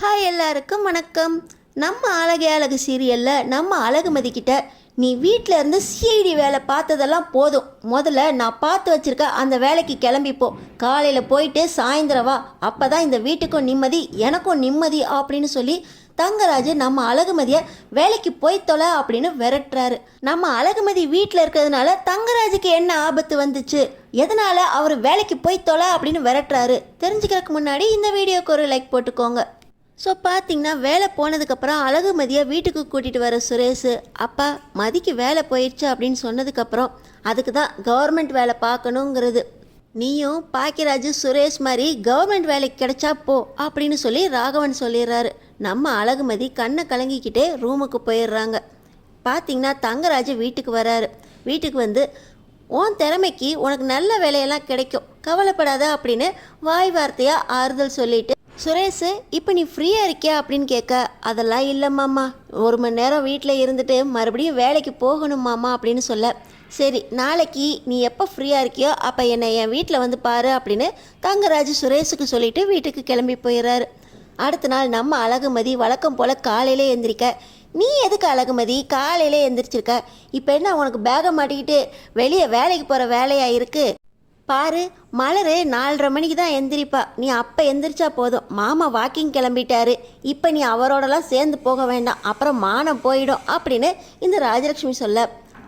Hi எல்லாருக்கும் வணக்கம். நம்ம அழகே அழகு சீரியலில் நம்ம அழகுமதிக்கிட்ட நீ வீட்டில் இருந்து சிஐடி வேலை பார்த்ததெல்லாம் போதும், முதல்ல நான் பார்த்து வச்சுருக்க அந்த வேலைக்கு கிளம்பிப்போ, காலையில் போயிட்டு சாயந்தரம் வா, அப்போ தான் இந்த வீட்டுக்கும் நிம்மதி எனக்கும் நிம்மதி அப்படின்னு சொல்லி தங்கராஜ் நம்ம அழகுமதியை வேலைக்கு போய் தொலை அப்படின்னு விரட்டுறாரு. நம்ம அழகுமதி வீட்டில் இருக்கிறதுனால தங்கராஜுக்கு என்ன ஆபத்து வந்துச்சு, எதனால் அவர் வேலைக்கு போய் தொலை அப்படின்னு விரட்டுறாரு தெரிஞ்சுக்கிறதுக்கு முன்னாடி இந்த வீடியோக்கு ஒரு லைக் போட்டுக்கோங்க. ஸோ பார்த்தீங்கன்னா வேலை போனதுக்கப்புறம் அழகுமதியை வீட்டுக்கு கூட்டிகிட்டு வர சுரேஷ், அப்பா மதிக்கு வேலை போயிடுச்சு அப்படின்னு சொன்னதுக்கப்புறம் அதுக்கு தான் கவர்மெண்ட் வேலை பார்க்கணுங்கிறது, நீயும் பாக்கியராஜ் சுரேஷ் மாதிரி கவர்மெண்ட் வேலைக்கு கிடைச்சா போ அப்படின்னு சொல்லி ராகவன் சொல்லிடுறாரு. நம்ம அழகுமதி கண்ணை கலங்கிக்கிட்டே ரூமுக்கு போயிடுறாங்க. பார்த்தீங்கன்னா தங்கராஜ் வீட்டுக்கு வராரு. வீட்டுக்கு வந்து உன் திறமைக்கு உனக்கு நல்ல வேலையெல்லாம் கிடைக்கும், கவலைப்படாத அப்படின்னு வாய் வார்த்தையாக ஆறுதல் சொல்லிட்டு, சுரேஷ் இப்போ நீ ஃப்ரீயாக இருக்கியா அப்படின்னு கேட்க, அதெல்லாம் இல்லை மாமா, 1 மணி நேரம் வீட்டில் இருந்துட்டு மறுபடியும் வேலைக்கு போகணும் மாமா அப்படின்னு சொல்ல, சரி நாளைக்கு நீ எப்போ ஃப்ரீயாக இருக்கியோ அப்போ என்னை என் வீட்டில் வந்து பாரு அப்படின்னு தங்கராஜ் சுரேஷுக்கு சொல்லிவிட்டு வீட்டுக்கு கிளம்பி போயிடுறாரு. அடுத்த நாள் நம்ம அழகுமதி வழக்கம் போல் காலையிலே எந்திரிக்க, நீ எதுக்கு அழகுமதி காலையிலே எந்திரிச்சிருக்க, இப்போ என்ன உனக்கு பேகை மாட்டிக்கிட்டு வெளியே வேலைக்கு போகிற வேலையாக இருக்குது, பாரு மலர் 4:30 மணிக்கு தான் எந்திரிப்பா, நீ அப்போ எந்திரிச்சா போதும், மாமா வாக்கிங் கிளம்பிட்டாரு, இப்போ நீ அவரோடலாம் சேர்ந்து போக வேண்டாம், அப்புறம் மானம் போயிடும் அப்படின்னு இந்த ராஜலக்ஷ்மி சொல்ல,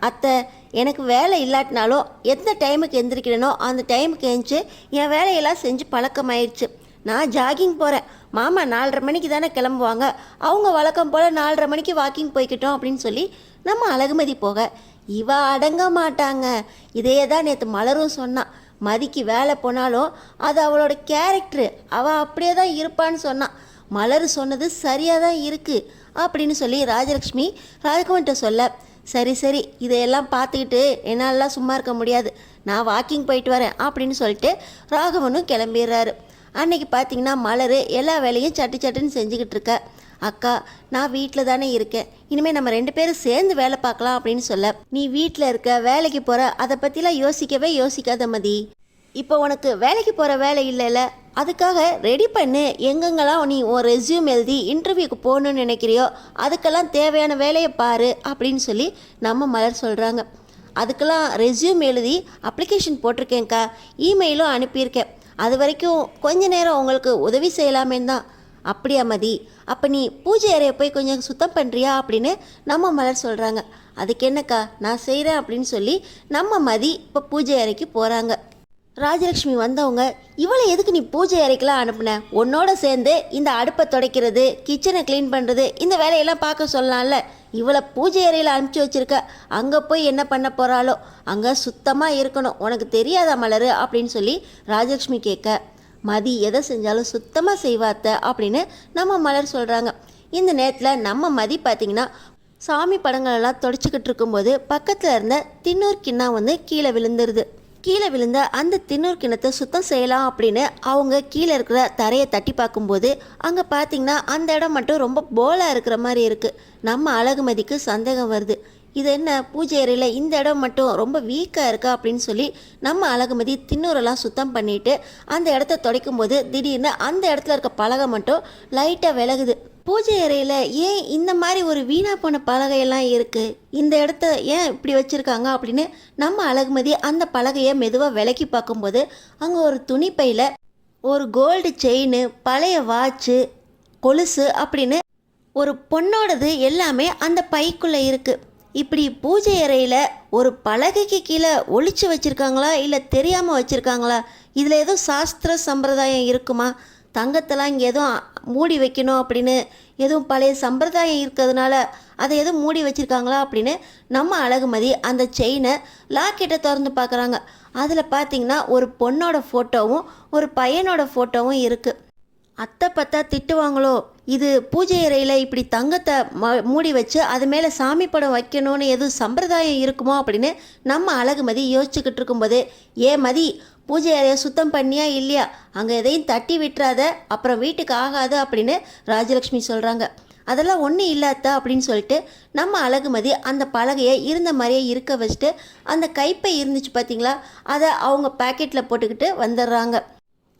அத்தை எனக்கு வேலை இல்லாட்டினாலும் எந்த டைமுக்கு எந்திரிக்கிறனோ அந்த டைமுக்கு எழுந்துச்சு என் வேலையெல்லாம் செஞ்சு பழக்கமாயிடுச்சு, நான் ஜாகிங் போகிறேன், மாமா 4:30 மணிக்கு தானே கிளம்புவாங்க, அவங்க வழக்கம் போல் 4:30 மணிக்கு வாக்கிங் போய்கிட்டோம் அப்படின்னு சொல்லி நம்ம அழகுமதி போக, இவ அடங்க மாட்டாங்க. இதே தான் நேற்று மலரும் சொன்னான், மதிக்கு வேலை போனாலும் அது அவளோட கேரக்டரு, அவள் அப்படியே தான் இருப்பான்னு சொன்னான், மலர் சொன்னது சரியாக தான் இருக்குது அப்படின்னு சொல்லி ராஜலக்ஷ்மி ராகவன்கிட்ட சொல்ல, சரி சரி இதையெல்லாம் பார்த்துக்கிட்டு என்னாலலாம் சும்மா இருக்க முடியாது, நான் வாக்கிங் போயிட்டு வரேன் அப்படின்னு சொல்லிட்டு ராகவனும் கிளம்பிடுறாரு. அன்னைக்கு பார்த்தீங்கன்னா மலர் எல்லா வேலையும் சட்டு சட்டுன்னு செஞ்சுக்கிட்டு இருக்க, அக்கா நான் வீட்டில் தானே இருக்கேன், இனிமேல் நம்ம 2 பேரும் சேர்ந்து வேலை பார்க்கலாம் அப்படின்னு சொல்ல, நீ வீட்டில் இருக்க வேலைக்கு போகிற அதை பற்றிலாம் யோசிக்காத மதி, இப்போ உனக்கு வேலைக்கு போகிற வேலை இல்லைல்ல, அதுக்காக ரெடி பண்ணு, எங்கெங்கெல்லாம் நீ ஒரு ரெஸ்யூம் எழுதி இன்டர்வியூக்கு போகணுன்னு நினைக்கிறியோ அதுக்கெல்லாம் தேவையான வேலையை பாரு அப்படின்னு சொல்லி நம்ம மலர் சொல்கிறாங்க. அதுக்கெல்லாம் ரெஸ்யூம் எழுதி அப்ளிகேஷன் போட்டிருக்கேன்க்கா, இமெயிலும் அனுப்பியிருக்கேன், அது வரைக்கும் கொஞ்ச நேரம் உங்களுக்கு உதவி செய்யலாமேன்னு தான். அப்படியா மதி, அப்போ நீ பூஜை அறையை போய் கொஞ்சம் சுத்தம் பண்ணுறியா அப்படின்னு நம்ம மலர் சொல்கிறாங்க. அதுக்கு என்னக்கா நான் செய்கிறேன் அப்படின்னு சொல்லி நம்ம மதி இப்போ பூஜை அறைக்கு போகிறாங்க. ராஜலக்ஷ்மி வந்தவங்க, இவளை எதுக்கு நீ பூஜை அறைக்கெலாம் அனுப்புன, உன்னோட சேர்ந்து இந்த அடுப்பை துடைக்கிறது கிச்சனை க்ளீன் பண்ணுறது இந்த வேலையெல்லாம் பார்க்க சொல்லலாம்ல, இவளை பூஜை அறையில் அனுப்பிச்சி வச்சுருக்க, அங்கே போய் என்ன பண்ண போகிறாளோ, அங்கே சுத்தமாக இருக்கணும், உனக்கு தெரியாதா மலர் அப்படின்னு சொல்லி ராஜலக்ஷ்மி கேட்க, மதி எதை செஞ்சாலும் சுத்தமாக செய்வாத்த அப்படின்னு நம்ம மலர் சொல்கிறாங்க. இந்த நேரத்தில் நம்ம மதி பார்த்திங்கன்னா சாமி படங்களெல்லாம் தொடச்சிக்கிட்டு இருக்கும்போது பக்கத்தில் இருந்த தின்னூர் கிண்ணம் வந்து கீழே விழுந்துருது. கீழே விழுந்த அந்த தின்னூர் கிணத்தை சுத்தம் செய்யலாம் அப்படின்னு அவங்க கீழே இருக்கிற தரையை தட்டி பார்க்கும்போது அங்கே பார்த்திங்கன்னா அந்த இடம் மட்டும் ரொம்ப போலாக இருக்கிற மாதிரி இருக்குது. நம்ம அழகுமதிக்கு சந்தேகம் வருது, இது என்ன பூஜை அறையில் இந்த இடம் மட்டும் ரொம்ப வீக்காக இருக்கா அப்படின்னு சொல்லி நம்ம அழகுமதி தின்னூரெல்லாம் சுத்தம் பண்ணிவிட்டு அந்த இடத்த துடைக்கும் போது திடீர்னு அந்த இடத்துல இருக்க பலகை மட்டும் லைட்டாக விலகுது. பூஜை அறையில் ஏன் இந்த மாதிரி ஒரு வீணாக போன பலகையெல்லாம் இருக்குது, இந்த இடத்த ஏன் இப்படி வச்சுருக்காங்க அப்படின்னு நம்ம அழகுமதி அந்த பலகையை மெதுவாக விலக்கி பார்க்கும்போது அங்கே ஒரு துணிப்பையில் ஒரு கோல்டு செயின், பழைய வாட்சு, கொலுசு அப்படின்னு ஒரு பொண்ணோடது எல்லாமே அந்த பைக்குள்ளே இருக்குது. இப்படி பூஜை அறையில் ஒரு பலகைக்கு கீழே ஒளிச்சு வச்சுருக்காங்களா இல்லை தெரியாமல் வச்சுருக்காங்களா, இதில் ஏதோ சாஸ்திர சம்பிரதாயம் இருக்குமா, தங்கத்தெல்லாம் இங்கே எதுவும் மூடி வைக்கணும் அப்படின்னு எதுவும் பழைய சம்பிரதாயம் இருக்கிறதுனால அதை எதுவும் மூடி வச்சுருக்காங்களா அப்படின்னு நம்ம அழகுமதி அந்த செயினை லாக்கெட்டை திறந்து பார்க்குறாங்க. அதில் பார்த்திங்கன்னா ஒரு பொண்ணோட ஃபோட்டோவும் ஒரு பையனோட ஃபோட்டோவும் இருக்குது. அத்தை பார்த்தா திட்டுவாங்களோ, இது பூஜை அறையில் இப்படி தங்கத்தை மூடி வச்சு அது மேலே சாமி படம் வைக்கணும்னு எதுவும் சம்பிரதாயம் இருக்குமோ அப்படின்னு நம்ம அழகுமதி யோசிச்சுக்கிட்டு இருக்கும்போது, ஏ மதி பூஜை அறையை சுத்தம் பண்ணியா இல்லையா, அங்கே எதையும் தட்டி விட்டுறாத, அப்புறம் வீட்டுக்கு ஆகாது அப்படின்னு ராஜலக்ஷ்மி சொல்கிறாங்க. அதெல்லாம் ஒன்றும் இல்லாதா அப்படின்னு சொல்லிட்டு நம்ம அழகுமதி அந்த பலகையை இருந்த மாதிரியே இருக்க வச்சுட்டு அந்த கைப்பை இருந்துச்சு பார்த்திங்களா, அதை அவங்க பேக்கெட்டில் போட்டுக்கிட்டு வந்துடுறாங்க.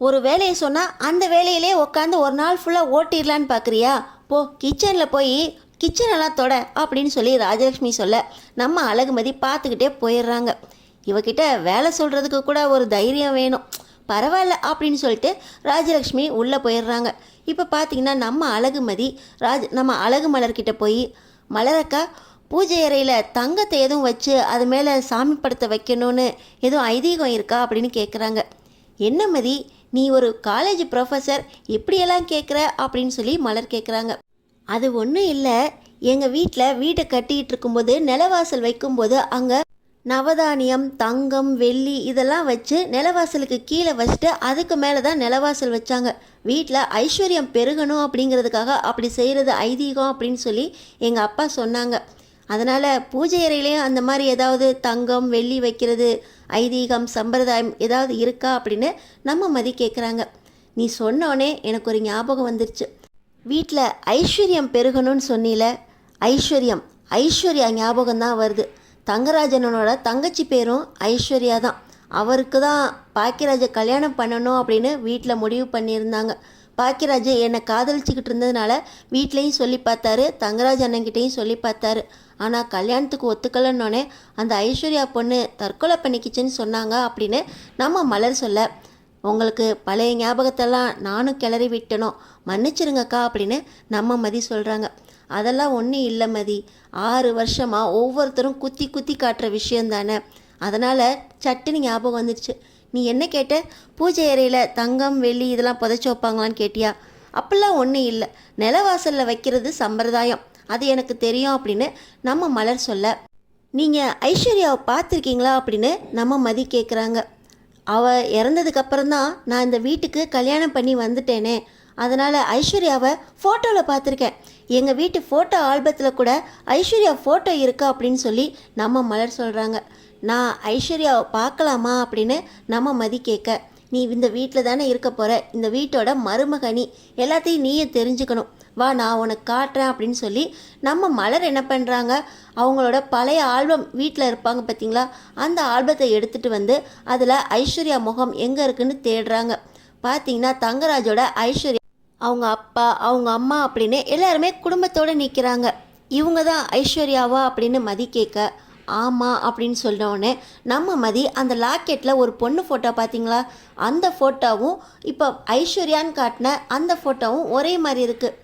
ஒரு வேலையை சொன்னால் அந்த வேலையிலே உட்காந்து ஒரு நாள் ஃபுல்லாக ஓட்டிடலான்னு பார்க்குறியா? போ கிச்சனில் போய் கிச்சனெல்லாம் தொட அப்படின்னு சொல்லி ராஜலக்ஷ்மி சொல்ல நம்ம அழகுமதி பார்த்துக்கிட்டே போயிடுறாங்க. இவகிட்ட வேலை சொல்கிறதுக்கு கூட ஒரு தைரியம் வேணும். பரவாயில்ல அப்படின்னு சொல்லிட்டு ராஜலக்ஷ்மி உள்ளே போயிடுறாங்க. இப்போ பார்த்தீங்கன்னா நம்ம அழகுமதி நம்ம அழகு மலர்கிட்ட போய், மலரக்கா பூஜை அறையில் தங்கத்தை எதுவும் வச்சு அது மேலே சாமி படத்தை வைக்கணும்னு எதுவும் ஐதீகம் இருக்கா அப்படின்னு கேட்குறாங்க. என்ன மதி, நீ ஒரு காலேஜ் ப்ரொஃபஸர் இப்படியெல்லாம் கேட்குற அப்படின்னு சொல்லி மலர் கேட்குறாங்க. அது ஒன்றும் இல்லை, எங்கள் வீட்டை கட்டிகிட்டு இருக்கும்போது நிலவாசல் வைக்கும்போது அங்கே நவதானியம் தங்கம் வெள்ளி இதெல்லாம் வச்சு நிலவாசலுக்கு கீழே வச்சுட்டு அதுக்கு மேலே தான் நிலவாசல் வச்சாங்க. வீட்டில் ஐஸ்வர்யம் பெருகணும் அப்படிங்கிறதுக்காக அப்படி செய்கிறது ஐதீகம் அப்படின்னு சொல்லி எங்கள் அப்பா சொன்னாங்க. அதனால் பூஜை அறையிலையும் அந்த மாதிரி ஏதாவது தங்கம் வெள்ளி வைக்கிறது ஐதீகம் சம்பிரதாயம் ஏதாவது இருக்கா அப்படின்னு நம்ம மதி கேட்குறாங்க. நீ சொன்னோடனே எனக்கு ஒரு ஞாபகம் வந்துருச்சு. வீட்டில் ஐஸ்வர்யம் பெருகணும்னு சொன்னில, ஐஸ்வர்யா ஞாபகம் தான் வருது. தங்கராஜனோட தங்கச்சி பேரும் ஐஸ்வர்யா தான். அவருக்கு தான் பாக்கியராஜை கல்யாணம் பண்ணணும் அப்படின்னு வீட்டில் முடிவு பண்ணியிருந்தாங்க. பாக்கியராஜ் என்னை காதலிச்சிக்கிட்டு இருந்ததுனால வீட்லேயும் சொல்லி பார்த்தாரு, தங்கராஜ் அண்ணன்கிட்டையும் சொல்லி பார்த்தாரு. ஆனால் கல்யாணத்துக்கு ஒத்துக்கலன்னொன்னே அந்த ஐஸ்வர்யா பொண்ணு தற்கொலை பண்ணிக்கிச்சுன்னு சொன்னாங்க அப்படின்னு நம்ம மலர் சொல்ல, உங்களுக்கு பழைய ஞாபகத்தெல்லாம் நானும் கிளறி விட்டனோ, மன்னிச்சிருங்கக்கா அப்படின்னு நம்ம மதி சொல்கிறாங்க. அதெல்லாம் ஒன்றும் இல்லை மதி, 6 வருஷமாக ஒவ்வொருத்தரும் குத்தி குத்தி காட்டுற விஷயந்தானே, அதனால் சட்டுன்னு ஞாபகம் வந்துடுச்சு. நீ என்ன கேட்ட? பூஜை அறையில் தங்கம் வெள்ளி இதெல்லாம் புதைச்சி வைப்பாங்களான்னு கேட்டியா? அப்படிலாம் ஒன்றும் இல்லை, நிலவாசலில் வைக்கிறது சம்பிரதாயம், அது எனக்கு தெரியும் அப்படின்னு நம்ம மலர் சொல்ல, நீங்கள் ஐஸ்வர்யாவை பார்த்துருக்கீங்களா அப்படின்னு நம்ம மதி கேட்குறாங்க. அவள் இறந்ததுக்கப்புறம்தான் நான் இந்த வீட்டுக்கு கல்யாணம் பண்ணி வந்துட்டேனே, அதனால் ஐஸ்வர்யாவை ஃபோட்டோவில் பார்த்துருக்கேன். எங்கள் வீட்டு ஃபோட்டோ ஆல்பத்தில் கூட ஐஸ்வர்யா ஃபோட்டோ இருக்கா அப்படின்னு சொல்லி நம்ம மலர் சொல்கிறாங்க. நான் ஐஸ்வர்யாவை பார்க்கலாமா அப்படின்னு நம்ம மதி கேட்க, நீ இந்த வீட்டில் தானே இருக்க போகிற, இந்த வீட்டோட மருமகனி, எல்லாத்தையும் நீயே தெரிஞ்சுக்கணும், வா நான் உனக்கு காட்டுறேன் அப்படின்னு சொல்லி நம்ம மலர் என்ன பண்ணுறாங்க, அவங்களோட பழைய ஆல்பம் வீட்டில் இருப்பாங்க பார்த்தீங்களா, அந்த ஆல்பத்தை எடுத்துகிட்டு வந்து அதில் ஐஸ்வர்யா முகம் எங்கே இருக்குன்னு தேடுறாங்க. பார்த்தீங்கன்னா தங்கராஜோட ஐஸ்வர்யா, அவங்க அப்பா அவங்க அம்மா அப்படின்னு எல்லாருமே குடும்பத்தோடு நிற்கிறாங்க. இவங்க தான் ஐஸ்வர்யாவா அப்படின்னு மதி கேட்க, ஆமாம் அப்படின்னு சொன்னோடனே நம்ம மதி அந்த லாக்கெட்டில் ஒரு பொண்ணு ஃபோட்டோ பார்த்தீங்களா, அந்த ஃபோட்டோவும் இப்போ ஐஸ்வர்யான்னு காட்டின அந்த ஃபோட்டோவும் ஒரே மாதிரி இருக்குது.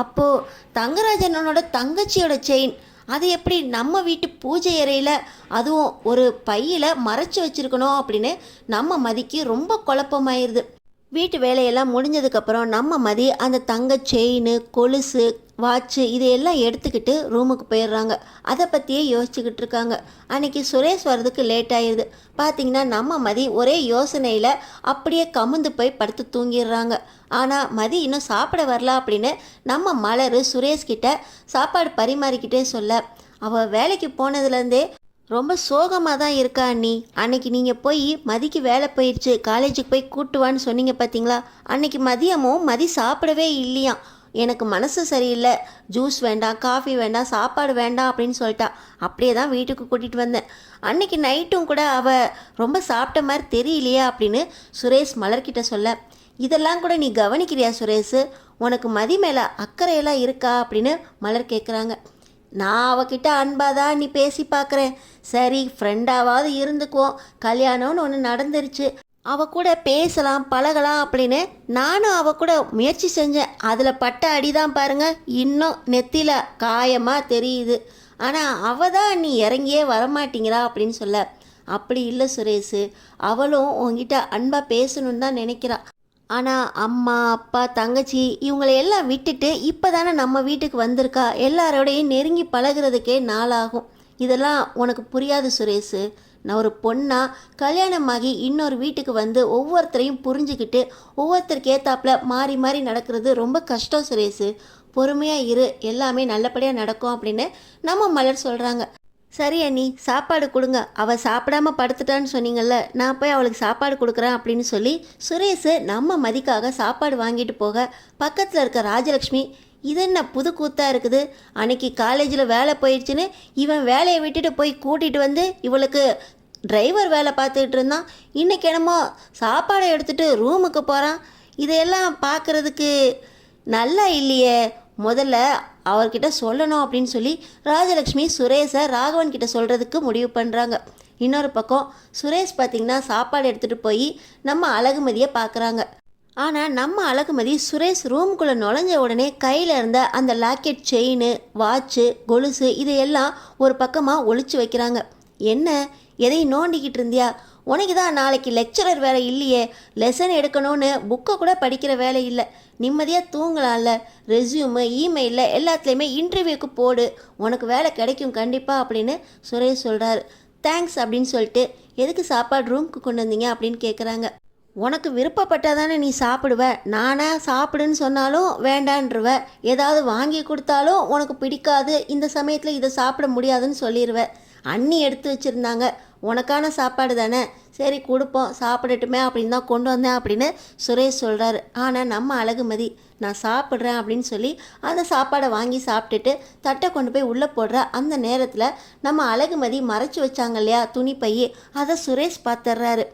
அப்போது தங்கராஜனோட தங்கச்சியோட செயின் அது எப்படி நம்ம வீட்டு பூஜை அறையில் அதுவும் ஒரு பையில் மறைச்சி வச்சுருக்கணும் அப்படின்னு நம்ம மதிக்கு ரொம்ப குழப்பமாயிருது. வீட்டு வேலையெல்லாம் முடிஞ்சதுக்கப்புறம் நம்ம மதி அந்த தங்க செயின் கொலுசு வாட்சு இதையெல்லாம் எடுத்துக்கிட்டு ரூமுக்கு போயிடுறாங்க. அதை பற்றியே யோசிச்சுக்கிட்டு இருக்காங்க. அன்றைக்கி சுரேஷ் வர்றதுக்கு லேட் ஆயிடுது. பார்த்திங்கன்னா நம்ம மதி ஒரே யோசனையில் அப்படியே கமுந்து போய் படுத்து தூங்கிடுறாங்க. ஆனால் மதி இன்னும் சாப்பிட வரல அப்படின்னு நம்ம மலர் சுரேஷ்கிட்ட சாப்பாடு பரிமாறிக்கிட்டே சொல்ல, அவள் வேலைக்கு போனதுலேருந்தே ரொம்ப சோகமாக தான் இருக்கா அண்ணி. அன்னைக்கு நீங்கள் போய் மதிக்கு வேலை போயிடுச்சு காலேஜுக்கு போய் கூட்டுவான்னு சொன்னீங்க பார்த்தீங்களா, அன்னைக்கு மதியமும் மதி சாப்பிடவே இல்லையாம். எனக்கு மனசு சரியில்லை, ஜூஸ் வேண்டாம் காஃபி வேண்டாம் சாப்பாடு வேண்டாம் அப்படின்னு சொல்லிட்டா. அப்படியே தான் வீட்டுக்கு கூட்டிகிட்டு வந்தேன். அன்னைக்கு நைட்டும் கூட அவள் ரொம்ப சாப்பிட்ட மாதிரி தெரியலையா அப்படின்னு சுரேஷ் மலர்கிட்ட சொல்ல, இதெல்லாம் கூட நீ கவனிக்கிறியா சுரேஷ், உனக்கு மதி மேலே அக்கறையெல்லாம் இருக்கா அப்படின்னு மலர் கேட்குறாங்க. நான் அவகிட்ட அன்பாதான் நீ பேசி பார்க்குறேன், சரி ஃப்ரெண்டாவது இருந்துக்குவோம், கல்யாணம்னு ஒன்று நடந்துருச்சு, அவள் கூட பேசலாம் பழகலாம் அப்படின்னு நானும் அவள் கூட முயற்சி செஞ்சேன். அதில் பட்ட அடிதான் பாருங்க இன்னும் நெத்தியில் காயமாக தெரியுது. ஆனால் அவள் தான் நீ இறங்கியே வரமாட்டேங்கிறா அப்படின்னு சொல்ல, அப்படி இல்லை சுரேஷ், அவளும் உங்ககிட்ட அன்பாக பேசணுன்னு தான் நினைக்கிறா. ஆனால் அம்மா அப்பா தங்கச்சி இவங்களை எல்லாம் விட்டுட்டு இப்போ தானே நம்ம வீட்டுக்கு வந்திருக்கா, எல்லாரோடையும் நெருங்கி பழகிறதுக்கே நாளாகும். இதெல்லாம் உனக்கு புரியாது சுரேஷ். நான் ஒரு பொண்ணாக கல்யாணமாகி இன்னொரு வீட்டுக்கு வந்து ஒவ்வொருத்தரையும் புரிஞ்சுக்கிட்டு ஒவ்வொருத்தருக்கு ஏத்தாப்பில் மாறி மாறி நடக்கிறது ரொம்ப கஷ்டம் சுரேஷ். பொறுமையாக இரு, எல்லாமே நல்லபடியாக நடக்கும் அப்படின்னு நம்ம மலர் சொல்கிறாங்க. சரி அண்ணி சாப்பாடு கொடுங்க, அவள் சாப்பிடாம படுத்துட்டான்னு சொன்னீங்கல்ல, நான் போய் அவளுக்கு சாப்பாடு கொடுக்குறேன் அப்படின்னு சொல்லி சுரேஷ் நம்ம மதிக்காக சாப்பாடு வாங்கிட்டு போக பக்கத்தில் இருக்க ராஜலக்ஷ்மி, இது என்ன புது கூத்தாக இருக்குது, அன்னைக்கு காலேஜில் வேலை போயிடுச்சுன்னு இவன் வேலையை விட்டுட்டு போய் கூட்டிகிட்டு வந்து இவளுக்கு டிரைவர் வேலை பார்த்துக்கிட்டு இருந்தான், இன்றைக்கி என்னமோ சாப்பாடை எடுத்துகிட்டு ரூமுக்கு போகிறான். இதையெல்லாம் பார்க்குறதுக்கு நல்லா இல்லையே. முதல்ல அவர்கிட்ட சொல்லணும் அப்படின்னு சொல்லி ராஜலக்ஷ்மி சுரேஷை ராகவன் கிட்ட சொல்கிறதுக்கு முடிவு பண்ணுறாங்க. இன்னொரு பக்கம் சுரேஷ் பார்த்திங்கன்னா சாப்பாடு எடுத்துகிட்டு போய் நம்ம அழகுமதியை பார்க்குறாங்க. ஆனால் நம்ம அழகுமதி சுரேஷ் ரூமுக்குள்ளே நுழைஞ்ச உடனே கையில் இருந்த அந்த லாக்கெட், செயின், வாட்சு, கொலுசு இதையெல்லாம் ஒரு பக்கமாக ஒளிச்சு வைக்கிறாங்க. என்ன, எதையும் நோண்டிக்கிட்டு இருந்தியா? உனக்கு தான் நாளைக்கு லெக்சரர் வேலை இல்லையே, லெசன் எடுக்கணும்னு புக்கை கூட படிக்கிற வேலை இல்லை, நிம்மதியாக தூங்கலாம்ல. ரெஸ்யூமு, இமெயிலில் எல்லாத்துலேயுமே இன்டர்வியூக்கு போடு, உனக்கு வேலை கிடைக்கும் கண்டிப்பாக அப்படின்னு சுரேஷ் சொல்கிறாரு. தேங்க்ஸ் அப்படின்னு சொல்லிட்டு எதுக்கு சாப்பாடு ரூமுக்கு கொண்டு வந்தீங்க அப்படின்னு கேட்குறாங்க. உனக்கு விருப்பப்பட்டால் தானே நீ சாப்பிடுவ, நானே சாப்பிடுன்னு சொன்னாலும் வேண்டான்றுவ, ஏதாவது வாங்கி கொடுத்தாலும் உனக்கு பிடிக்காது, இந்த சமயத்தில் இதை சாப்பிட முடியாதுன்னு சொல்லிடுவேன். அண்ணி எடுத்து வச்சுருந்தாங்க, உனக்கான சாப்பாடு தானே, சரி கொடுப்போம் சாப்பிடட்டுமே அப்படின்னு தான் கொண்டு வந்தேன் அப்படின்னு சுரேஷ் சொல்கிறாரு. ஆனால் நம்ம அழகுமதி நான் சாப்பிட்றேன் அப்படின்னு சொல்லி அந்த சாப்பாடை வாங்கி சாப்பிட்டுட்டு தட்டை கொண்டு போய் உள்ளே போடுற அந்த நேரத்தில் நம்ம அழகுமதி மறைச்சி வச்சாங்க இல்லையா துணி பையை, அதை சுரேஷ் பார்த்துட்றாரு.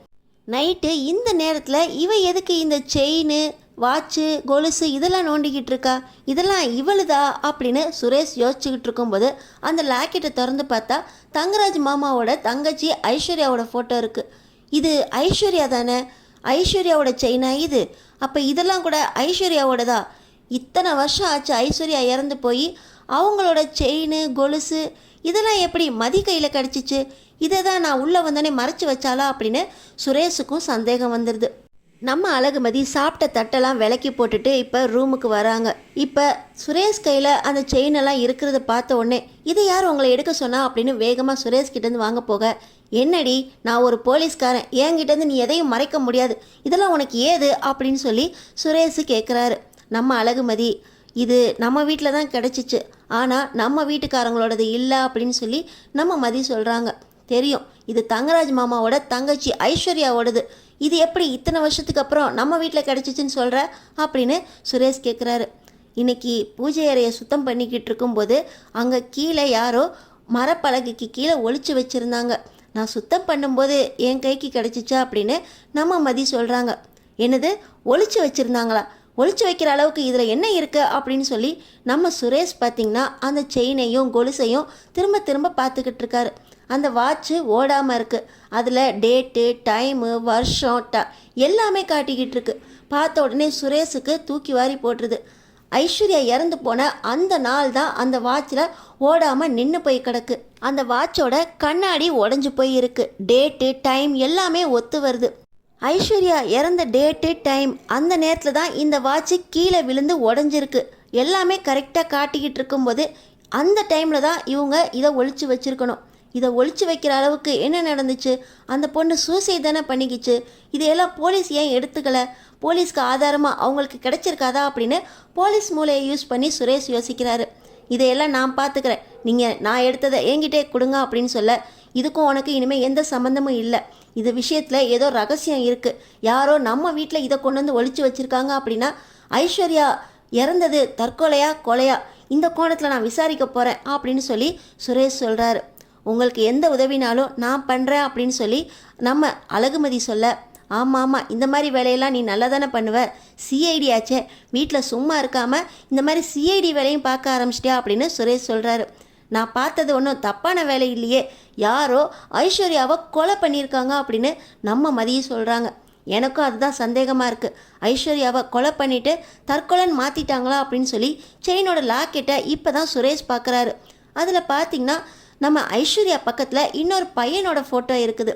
நைட்டு இந்த நேரத்தில் இவ எதுக்கு இந்த செயின், வாட்சு, கொலுசு இதெல்லாம் நோண்டிக்கிட்டு இருக்கா, இதெல்லாம் இவளுதா அப்படின்னு சுரேஷ் யோசிச்சுக்கிட்டு இருக்கும்போது அந்த லாக்கெட்டை திறந்து பார்த்தா தங்கராஜ் மாமாவோட தங்கச்சி ஐஸ்வர்யாவோட ஃபோட்டோ இருக்குது. இது ஐஸ்வர்யா தானே, ஐஸ்வர்யாவோட செயினா இது? அப்போ இதெல்லாம் கூட ஐஸ்வர்யாவோடதா? இத்தனை வருஷம் ஆச்சு ஐஸ்வர்யா இறந்து போய், அவங்களோட செயின், கொலுசு இதெல்லாம் எப்படி மதி கையில் கிடச்சிச்சு? இதை தான் நான் உள்ளே வந்தோடனே மறைச்சி வச்சாலா அப்படின்னு சுரேஷுக்கும் சந்தேகம் வந்துடுது. நம்ம அழகுமதி சாப்பிட்ட தட்டெல்லாம் விலக்கி போட்டுட்டு இப்போ ரூமுக்கு வராங்க. இப்போ சுரேஷ் கையில் அந்த செயினெல்லாம் இருக்கிறத பார்த்த உடனே இதை யார் உங்களை எடுக்க சொன்னா அப்படின்னு வேகமாக சுரேஷ் கிட்டேருந்து வாங்க போக, என்னடி நான் ஒரு போலீஸ்காரன், என்கிட்டேருந்து நீ எதையும் மறைக்க முடியாது, இதெல்லாம் உனக்கு ஏது அப்படின்னு சொல்லி சுரேஷ் கேட்குறாரு. நம்ம அழகுமதி இது நம்ம வீட்டில் தான் கிடச்சிச்சு, ஆனால் நம்ம வீட்டுக்காரங்களோடது இல்லை அப்படின்னு சொல்லி நம்ம மதி சொல்கிறாங்க. தெரியும், இது தங்கராஜ் மாமாவோட தங்கச்சி ஐஸ்வர்யாவோடது, இது எப்படி இத்தனை வருஷத்துக்கு அப்புறம் நம்ம வீட்டில் கிடச்சிச்சின்னு சொல்கிற அப்படின்னு சுரேஷ் கேட்குறாரு. இன்றைக்கி பூஜை அறையை சுத்தம் பண்ணிக்கிட்டு இருக்கும்போது அங்கே கீழே யாரோ மரப்பலகைக்கு கீழே ஒளிச்சு வச்சுருந்தாங்க, நான் சுத்தம் பண்ணும்போது என் கைக்கு கிடச்சிச்சா அப்படின்னு நம்ம மதி சொல்கிறாங்க. என்னது, ஒளிச்சு வச்சுருந்தாங்களா? ஒளிச்சு வைக்கிற அளவுக்கு இதில் என்ன இருக்குது அப்படின்னு சொல்லி நம்ம சுரேஷ் பார்த்திங்கன்னா அந்த செயினையும் கொலுசையும் திரும்ப திரும்ப பார்த்துக்கிட்டு இருக்காரு. அந்த வாட்ச்சு ஓடாமல் இருக்குது, அதில் டேட்டு, டைமு, வருஷம், எல்லாமே காட்டிக்கிட்டு இருக்கு. பார்த்த உடனே சுரேஷுக்கு தூக்கி வாரி போட்டுருது. ஐஸ்வர்யா இறந்து போன அந்த நாள் தான் அந்த வாட்சில் ஓடாமல் நின்று போய் கிடக்கு. அந்த வாட்சோட கண்ணாடி உடஞ்சி போய் இருக்கு, டேட்டு, டைம் எல்லாமே ஒத்து வருது. ஐஸ்வர்யா இறந்த டேட்டு, டைம் அந்த நேரத்தில் தான் இந்த வாட்சு கீழே விழுந்து உடஞ்சிருக்கு, எல்லாமே கரெக்டாக காட்டிக்கிட்டு இருக்கும்போது அந்த டைமில் தான் இவங்க இதை ஒளிச்சு வச்சுருக்கணும். இதை ஒளிச்சு வைக்கிற அளவுக்கு என்ன நடந்துச்சு? அந்த பொண்ணு சூசைட் தானே பண்ணிக்கிச்சு, இதையெல்லாம் போலீஸ் ஏன் எடுத்துக்கலை? போலீஸ்க்கு ஆதாரமாக அவங்களுக்கு கிடைச்சிருக்காதா அப்படின்னு போலீஸ் மூளையை யூஸ் பண்ணி சுரேஷ் யோசிக்கிறாரு. இதையெல்லாம் நான் பார்த்துக்கிறேன், நீங்கள் நான் எடுத்ததை என்கிட்டே கொடுங்க அப்படின்னு சொல்ல, இதுக்கும் உனக்கு இனிமேல் எந்த சம்மந்தமும் இல்லை, இது விஷயத்தில் ஏதோ ரகசியம் இருக்குது, யாரோ நம்ம வீட்டில் இதை கொண்டு வந்து ஒளிச்சு வச்சுருக்காங்க அப்படின்னா ஐஸ்வர்யா இறந்தது தற்கொலையா கொலையா, இந்த கோணத்தில் நான் விசாரிக்க போகிறேன் அப்படின்னு சொல்லி சுரேஷ் சொல்கிறாரு. உங்களுக்கு எந்த உதவினாலும் நான் பண்ணுறேன் அப்படின்னு சொல்லி நம்ம அழகுமதி சொல்ல, ஆமாம் ஆமாம் இந்த மாதிரி வேலையெல்லாம் நீ நல்லா தானே பண்ணுவ, சிஐடி ஆச்சே, வீட்டில் சும்மா இருக்காமல் இந்த மாதிரி சிஐடி வேலையும் பார்க்க ஆரம்பிச்சிட்டியா அப்படின்னு சுரேஷ் சொல்கிறாரு. நான் பார்த்தது ஒன்றும் தப்பான வேலை இல்லையே, யாரோ ஐஸ்வர்யாவை கொலை பண்ணியிருக்காங்க அப்படின்னு நம்ம மதியை சொல்கிறாங்க. எனக்கும் அதுதான் சந்தேகமாக இருக்குது, ஐஸ்வர்யாவை கொலை பண்ணிவிட்டு தற்கொலைன்னு மாற்றிட்டாங்களா அப்படின்னு சொல்லி செயினோட லாக்கெட்டை இப்போ தான் சுரேஷ் பார்க்குறாரு. அதில் பார்த்திங்கன்னா நம்ம ஐஸ்வர்யா பக்கத்தில் இன்னொரு பையனோட ஃபோட்டோ இருக்குது.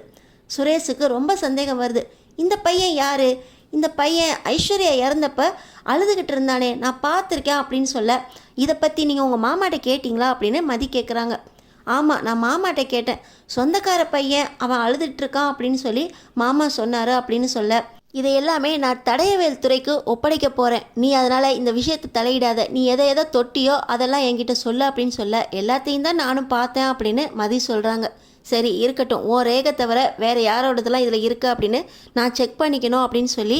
சுரேஷுக்கு ரொம்ப சந்தேகம் வருது, இந்த பையன் யார்? இந்த பையன் ஐஸ்வர்யா இறந்தப்ப அழுதுகிட்டு இருந்தானே, நான் பார்த்துருக்கேன் அப்படின்னு சொல்ல, இதை பற்றி நீங்கள் உங்கள் மாமாட்ட கேட்டிங்களா அப்படின்னு மதி கேட்குறாங்க. ஆமாம் நான் மாமாட்ட கேட்டேன், சொந்தக்கார பையன் அவன் அழுதுட்டுருக்கான் அப்படின்னு சொல்லி மாமா சொன்னார் அப்படின்னு சொல்ல, இதை எல்லாமே நான் தடயவியல் துறைக்கு ஒப்படைக்க போகிறேன், நீ அதனால் இந்த விஷயத்தை தலையிடாத, நீ எதை தொட்டியோ அதெல்லாம் என்கிட்ட சொல்ல அப்படின்னு சொல்ல, எல்லாத்தையும் தான் நானும் பார்த்தேன் அப்படின்னு மதி சொல்கிறாங்க. சரி இருக்கட்டும், ஓ ரேகை தவிர வேறு யாரோடதெல்லாம் இதில் இருக்குது அப்படின்னு நான் செக் பண்ணிக்கணும் அப்படின்னு சொல்லி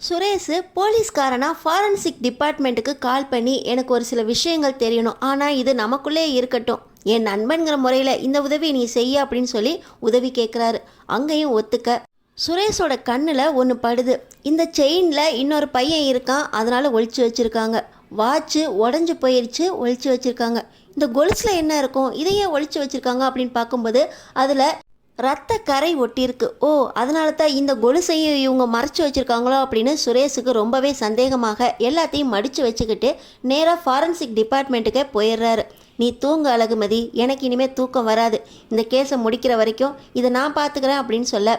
சுரேஷ் போலீஸ்காரனா ஃபாரன்சிக் டிபார்ட்மெண்ட்டுக்கு கால் பண்ணி எனக்கு ஒரு சில விஷயங்கள் தெரியணும், ஆனால் இது நமக்குள்ளே இருக்கட்டும், என் நண்பன்கிற முறையில் இந்த உதவியை நீ செய்ய அப்படின்னு சொல்லி உதவி கேட்குறாரு. அங்கேயும் ஒத்துக்க. சுரேஷோட கண்ணில் ஒன்று படுது. இந்த செயினில் இன்னொரு பையன் இருக்கான், அதனால் ஒளிச்சு வச்சுருக்காங்க. வாட்சு உடஞ்சி போயிடுச்சு, ஒளிச்சு வச்சுருக்காங்க. இந்த கொலுசில் என்ன இருக்கும், இதையே ஒளிச்சு வச்சுருக்காங்க அப்படின்னு பார்க்கும்போது அதில் ரத்த கரை ஒட்டியிருக்கு. ஓ, அதனால தான் இந்த கொலுசையும் இவங்க மறைச்சி வச்சுருக்காங்களோ அப்படின்னு சுரேஷுக்கு ரொம்பவே சந்தேகமாக எல்லாத்தையும் மடித்து வச்சுக்கிட்டு நேராக ஃபாரன்சிக் டிபார்ட்மெண்ட்டுக்கே போயிடுறாரு. நீ தூங்க அழகுமதி, எனக்கு இனிமேல் தூக்கம் வராது, இந்த கேஸை முடிக்கிற வரைக்கும் இதை நான் பார்த்துக்கிறேன் அப்படின்னு சொல்ல,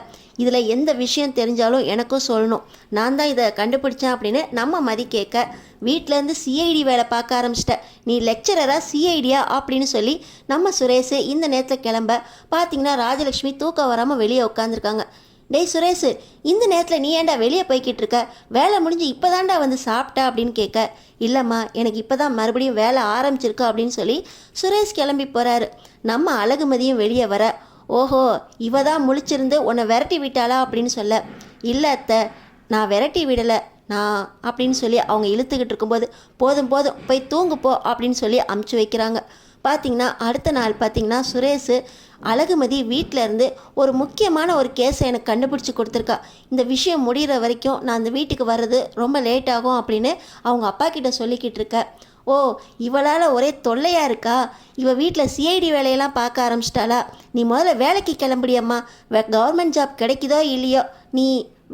இதில் எந்த விஷயம் தெரிஞ்சாலும் எனக்கும் சொல்லணும், நான் தான் இதை கண்டுபிடிச்சேன் அப்படின்னு நம்ம மதி கேட்க, வீட்டிலேருந்து சிஐடி வேலை பார்க்க ஆரம்பிச்சிட்ட, நீ லெக்சரராக சிஐடியா அப்படின்னு சொல்லி நம்ம சுரேஷ் இந்த நேரத்தில் கிளம்ப பார்த்தீங்கன்னா ராஜலக்ஷ்மி தூக்கம் வராமல் வெளியே உட்காந்துருக்காங்க. டேய் சுரேஷ், இந்த நேரத்தில் நீ ஏன்டா வெளியே போய்கிட்டு இருக்க, வேலை முடிஞ்சு இப்போ தாண்டா வந்து சாப்பிட்டா அப்படின்னு கேட்க, இல்லைம்மா எனக்கு இப்போ தான் மறுபடியும் வேலை ஆரம்பிச்சிருக்கு அப்படின்னு சொல்லி சுரேஷ் கிளம்பி போகிறாரு. நம்ம அழகுமதியும் வெளியே வர, ஓஹோ இவ தான் முழிச்சிருந்து உன்னை விரட்டி விட்டாளா அப்படின்னு சொல்ல, இல்லை அத்தை நான் விரட்டி விடலை நான் அப்படின்னு சொல்லி அவங்க இழுத்துக்கிட்டு இருக்கும்போது, போதும் போதும் போய் தூங்கு போ அப்படின்னு சொல்லி அமுச்சு வைக்கிறாங்க. பார்த்திங்கன்னா அடுத்த நாள் பார்த்திங்கன்னா சுரேஷ் அழகுமதி வீட்டில் இருந்து ஒரு முக்கியமான ஒரு கேஸை எனக்கு கண்டுபிடிச்சி கொடுத்துருக்கா, இந்த விஷயம் முடிகிற வரைக்கும் நான் அந்த வீட்டுக்கு வர்றது ரொம்ப லேட் ஆகும் அப்படின்னு அவங்க அப்பா கிட்ட சொல்லிக்கிட்டு இருக்க. ஓ, இவளால் ஒரே தொல்லையாக இருக்கா, இவள் வீட்டில் சிஐடி வேலையெல்லாம் பார்க்க ஆரம்பிச்சிட்டாளா, நீ முதல்ல வேலைக்கு கிளம்பிடியம்மா, கவர்மெண்ட் ஜாப் கிடைக்குதோ இல்லையோ நீ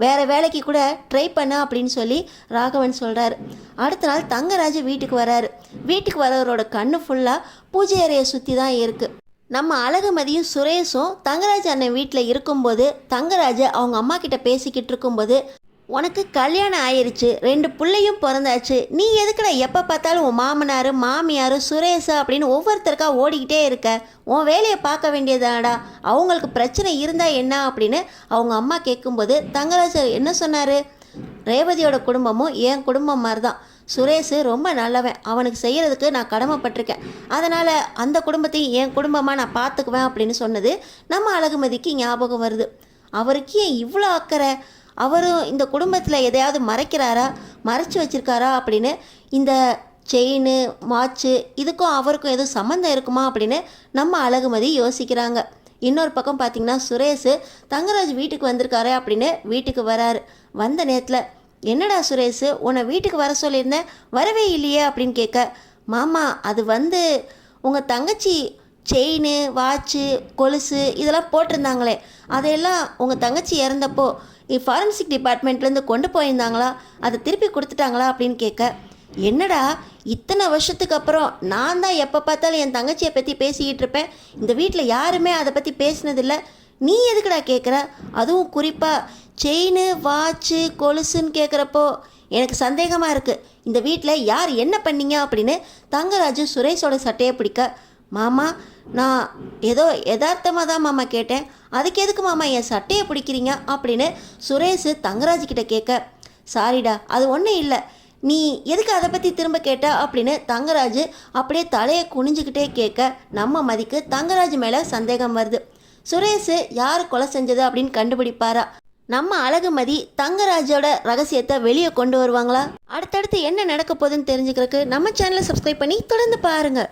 வேறு வேலைக்கு கூட ட்ரை பண்ண அப்படின்னு சொல்லி ராகவன் சொல்கிறாரு. அடுத்த நாள் தங்கராஜ் வீட்டுக்கு வராரு. வீட்டுக்கு வரவரோட கண்ணு ஃபுல்லாக பூஜை அறையை சுற்றி தான் இருக்குது. நம்ம அழகுமதியும் சுரேஷும் தங்கராஜ் அண்ணன் வீட்டில் இருக்கும்போது தங்கராஜ் அவங்க அம்மா கிட்ட பேசிக்கிட்டு இருக்கும்போது, உனக்கு கல்யாணம் ஆயிடுச்சு, 2 பிள்ளையும் பிறந்தாச்சு, நீ எதுக்குடா எப்போ பார்த்தாலும் உன் மாமனார் மாமியார் சுரேஷ் அப்படின்னு ஒவ்வொருத்தருக்கா ஓடிக்கிட்டே இருக்க, உன் வேலையை பார்க்க வேண்டியதாடா, அவங்களுக்கு பிரச்சனை இருந்தால் என்ன அப்படின்னு அவங்க அம்மா கேட்கும்போது தங்கராஜ் என்ன சொன்னார், ரேவதியோட குடும்பமும் என் குடும்பம் மாதிரி தான், சுரேஷ் ரொம்ப நல்லவன், அவனுக்கு செய்கிறதுக்கு நான் கடமைப்பட்டிருக்கேன், அதனால் அந்த குடும்பத்தையும் என் குடும்பமாக நான் பார்த்துக்குவேன் அப்படின்னு சொன்னது நம்ம அழகுமதிக்கு ஞாபகம் வருது. அவருக்கு ஏன் இவ்வளோ அக்கறை, அவரும் இந்த குடும்பத்தில் எதையாவது மறைக்கிறாரா, மறைச்சி வச்சுருக்காரா அப்படின்னு, இந்த செயின் வாட்சு இதுக்கும் அவருக்கும் எதுவும் சம்மந்தம் இருக்குமா அப்படின்னு நம்ம அழகுமதி யோசிக்கிறாங்க. இன்னொரு பக்கம் பார்த்திங்கன்னா சுரேஷ் தங்கராஜ் வீட்டுக்கு வந்திருக்காரு அப்படின்னு வீட்டுக்கு வராரு. வந்த நேரத்தில், என்னடா சுரேஷ் உன்னை வீட்டுக்கு வர சொல்லியிருந்தேன், வரவே இல்லையே அப்படின்னு கேட்க, மாமா அது வந்து உங்கள் தங்கச்சி செயின் வாட்சு கொலுசு இதெல்லாம் போட்டிருந்தாங்களே, அதையெல்லாம் உங்கள் தங்கச்சி இறந்தப்போ ஃபாரன்சிக் டிபார்ட்மெண்ட்லேருந்து கொண்டு போயிருந்தாங்களா, அதை திருப்பி கொடுத்துட்டாங்களா அப்படின்னு கேட்க, என்னடா இத்தனை வருஷத்துக்கு அப்புறம் நான் தான் எப்போ பார்த்தாலும் என் தங்கச்சியை பற்றி பேசிக்கிட்டு இருப்பேன், இந்த வீட்டில் யாருமே அதை பற்றி பேசினதில்லை, நீ எதுக்குடா கேட்குற, அதுவும் குறிப்பாக செயின் வாட்சு கொலுசுன்னு கேட்குறப்போ எனக்கு சந்தேகமாக இருக்குது, இந்த வீட்டில் யார் என்ன பண்ணீங்க அப்படின்னு தங்கராஜு சுரேஷோட சட்டையை பிடிக்க, மாமா நான் ஏதோ யதார்த்தமாக தான் மாமா கேட்டேன், அதுக்கு எதுக்கு மாமா என் சட்டையை பிடிக்கிறீங்க அப்படின்னு சுரேஷ் தங்கராஜ்கிட்ட கேட்க, சாரிடா அது ஒன்றும் இல்லை, நீ எதுக்கு அதை பற்றி திரும்ப கேட்ட அப்படின்னு தங்கராஜ் அப்படியே தலையை குனிஞ்சிக்கிட்டே கேட்க, நம்ம மதிக்கு தங்கராஜ் மேலே சந்தேகம் வருது. சுரேஷ் யார் கொலை செஞ்சது அப்படின்னு கண்டுபிடிப்பாரா, நம்ம அழகுமதி தங்கராஜோட ரகசியத்தை வெளியே கொண்டு வருவாங்களா, அடுத்தடுத்து என்ன நடக்க போகுதுன்னு தெரிஞ்சுக்கிறதுக்கு நம்ம சேனலை சப்ஸ்கிரைப் பண்ணி தொடர்ந்து பாருங்கள்.